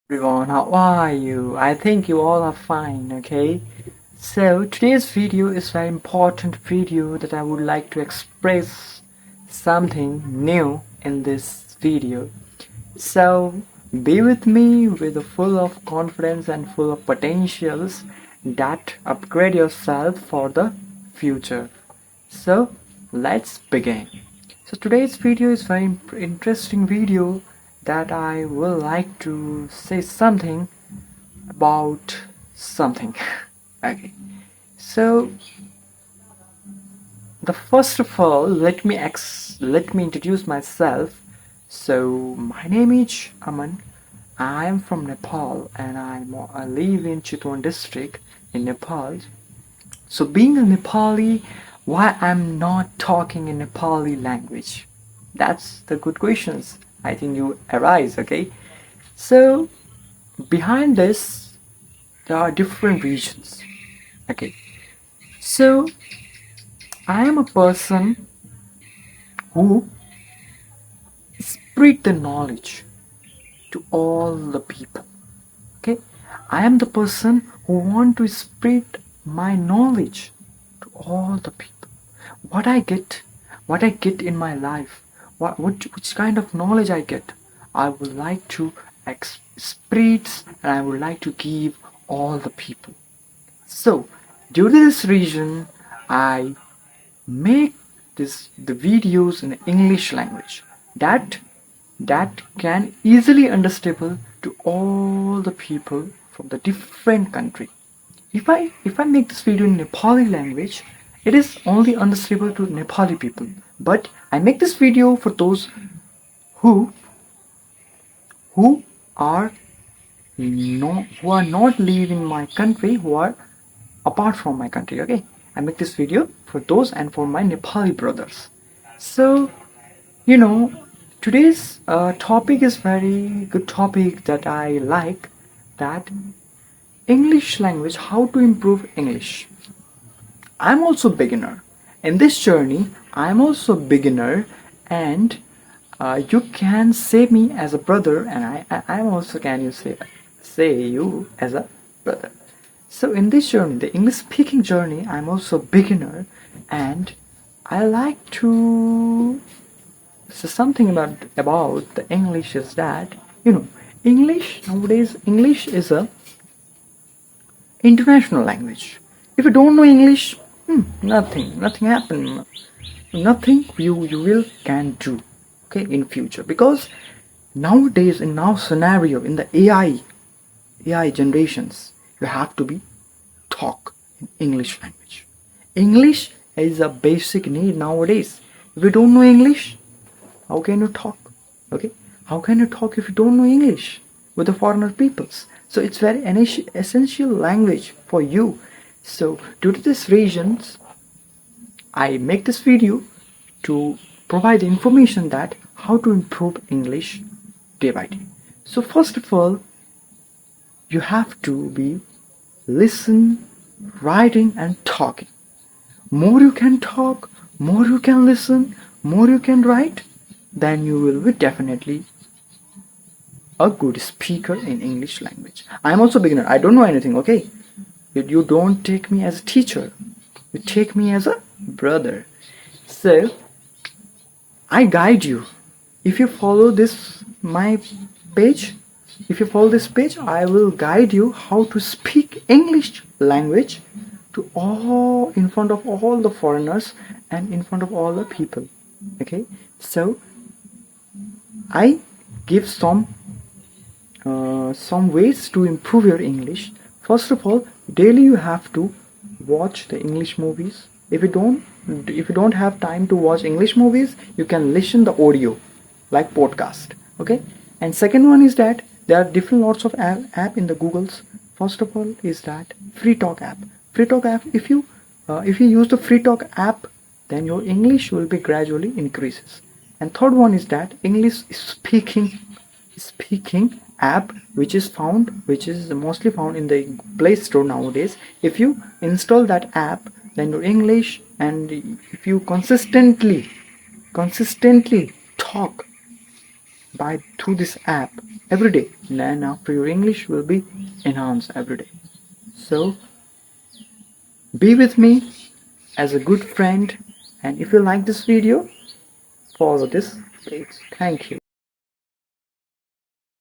Everyone, how are you? I think you all are fine, okay? So today's video is a very important video that I would like to express something new in this video. So be with me with a full of confidence and full of potentials that upgrade yourself for the future. So let's begin. So today's video is very interesting video that I will like to say something about something. Okay. So the first of all, let me introduce myself. So my name is Aman. I am from Nepal and I live in Chitwan district in Nepal. So being a Nepali, why I'm not talking in Nepali language? That's the good questions I think you arise, okay? So behind this, there are different regions, okay? So I am a person who spread the knowledge to all the people, okay? I am the person who want to spread my knowledge to all the people. What I get in my life, which kind of knowledge I get, I would like to spread and I would like to give all the people. So due to this reason, I make the videos in English language that can easily understandable to all the people from the different country. If I make this video in Nepali language, it is only understandable to Nepali people. But I make this video for those who are not live in my country, who are apart from my country. Okay, I make this video for those and for my Nepali brothers. So today's topic is very good topic that I like, that English language, how to improve English. I'm also beginner in this journey. I'm also beginner, and you can say me as a brother, and I'm also can you say you as a brother. So in this journey, the English speaking journey, I'm also beginner, and I like to say something about the English is that English nowadays, English is a international language. If you don't know English, nothing happen, nothing you will can do, okay, in future. Because nowadays, in now scenario, in the AI generations, you have to be talk in English language. English is a basic need nowadays. If you don't know English, how can you talk? Okay, how can you talk if you don't know English with the foreigner peoples? So it's very essential language for you. So due to these reasons, I make this video to provide the information that how to improve English day by day. So first of all, you have to be listen, writing and talking. More you can talk, more you can listen, more you can write, then you will be definitely a good speaker in English language. I am also beginner. I don't know anything, okay? You don't take me as a teacher. You take me as a brother. So I guide you. If you follow this my page, I will guide you how to speak English language to all, in front of all the foreigners and in front of all the people. Okay, so I give some ways to improve your English. First of all, daily you have to watch the English movies. If you don't have time to watch English movies, you can listen the audio like podcast. Okay, and second one is that there are different lots of app in the Googles. First of all is that free talk app. If you use the free talk app, then your English will be gradually increases. And third one is that English speaking app, which is mostly found in the Play Store nowadays. If you install that app, then your English, and if you consistently talk through this app, every day. And then after, your English will be enhanced every day. So be with me as a good friend, and if you like this video, follow this page. Thank you.